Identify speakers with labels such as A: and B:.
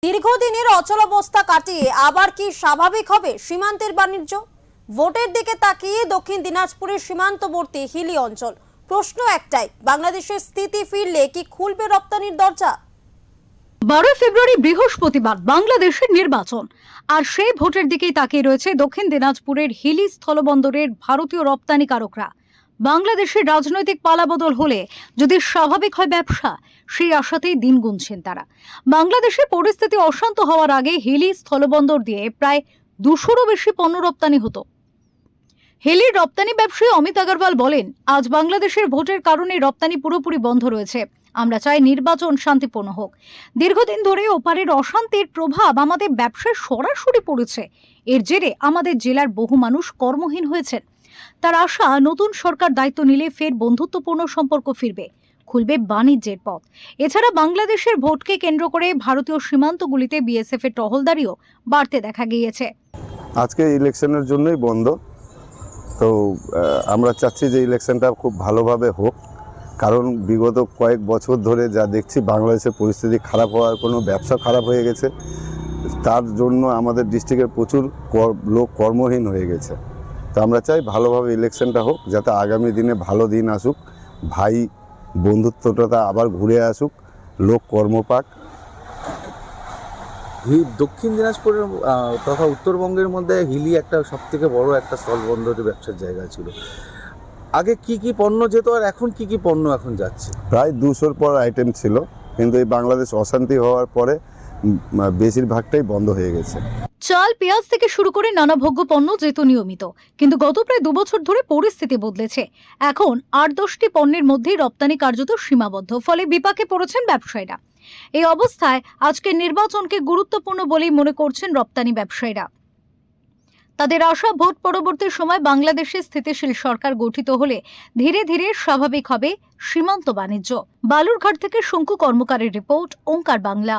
A: দীর্ঘদিনের অচলাবস্থা কাটিয়ে আবার কি স্বাভাবিক হবে সীমান্তের বাণিজ্য? ভোটের দিকে তাকিয়ে দক্ষিণ দিনাজপুরের সীমান্তবর্তী হিলি অঞ্চল। প্রশ্ন একটাই, বাংলাদেশের স্থিতি ফিরলে কি খুলবে রপ্তানির দরজা?
B: 12 ফেব্রুয়ারি বৃহস্পতিবার বাংলাদেশের নির্বাচন, আর সেই ভোটের দিকেই তাকিয়ে রয়েছে দক্ষিণ দিনাজপুরের হিলি স্থলবন্দরের ভারতীয় রপ্তানিকারকরা। বাংলাদেশের রাজনৈতিক পালাবদল হলে যদি স্বাভাবিক হয় ব্যবসা, সেই আশাতেই দিন গুনছেন তারা। বাংলাদেশের পরিস্থিতি অশান্ত হওয়ার আগে হিলি স্থলবন্দর দিয়ে প্রায় 200-রও বেশি পণ্য রপ্তানি হতো। হিলির রপ্তানি ব্যবসায়ী অমিত আগরওয়াল বলেন, আজ বাংলাদেশের ভোটের কারণে রপ্তানি পুরোপুরি বন্ধ রয়েছে। আমরা চাই নির্বাচন শান্তিপূর্ণ হোক। দীর্ঘদিন ধরে ওপারের অশান্তির প্রভাব আমাদের ব্যবসায় সরাসরি পড়েছে। এর জেরে আমাদের জেলার বহু মানুষ কর্মহীন হয়েছেন। তার আশা, নতুন সরকার দায়িত্ব নিলে ফের বন্ধুত্বপূর্ণ সম্পর্ক ফিরবে, খুলবে বাণিজ্যের পথ। এছাড়া বাংলাদেশের ভোটকে কেন্দ্র করে ভারতীয় সীমান্তগুলিতে বিএসএফ এর টহলদারিও বাড়তে দেখা গিয়েছে।
C: আজকে ইলেকশনের জন্যই বন্ধ। তো আমরা চাচ্ছি যে ইলেকশনটা খুব ভালোভাবে হোক, কারণ বিগত কয়েক বছর ধরে যা দেখছি বাংলাদেশের পরিস্থিতি খারাপ হওয়ার কোনো ব্যবসা খারাপ হয়ে গেছে। তার জন্য আমাদের ডিস্ট্রিক্টের প্রচুর লোক কর্মহীন হয়ে গেছে। তো আমরা চাই ভালোভাবে ইলেকশনটা হোক, যাতে আগামী দিনে ভালো দিন আসুক, ভাই বন্ধুত্বটা আবার ঘুরে আসুক, লোক কর্ম পাক।
D: দক্ষিণ দিনাজপুরের তথা উত্তরবঙ্গের মধ্যে হিলি একটা সবথেকে বড় একটা স্থলবন্দরের ব্যবসার জায়গা ছিল। আগে কি কি পণ্য যেত আর এখন কি কি পণ্য এখন যাচ্ছে?
C: প্রায় 200-র পর আইটেম ছিল, কিন্তু এই বাংলাদেশ অশান্তি হওয়ার পরে বেশিরভাগটাই বন্ধ হয়ে গেছে।
B: চাল, পেঁয়াজ থেকে শুরু করে নানা ভোগ্য পণ্য যেত নিয়মিত, কিন্তু গত প্রায় 2 বছর ধরে পরিস্থিতি বদলেছে। এখন 8-10টি পণ্যের মধ্যেই রপ্তানি কার্যত সীমাবদ্ধ, ফলে বিপাকে পড়েছেন ব্যবসায়ীরা। এই অবস্থায় আজকের নির্বাচনকে গুরুত্বপূর্ণ বলেই মনে করছেন রপ্তানি ব্যবসায়ীরা। তাদের আশা, ভোট পরবর্তী সময় বাংলাদেশে স্থিতিশীল সরকার গঠিত হলে ধীরে ধীরে স্বাভাবিক হবে সীমান্ত বাণিজ্য। বালুরঘাট থেকে শঙ্কু কর্মকারের রিপোর্ট, ওঙ্কার বাংলা।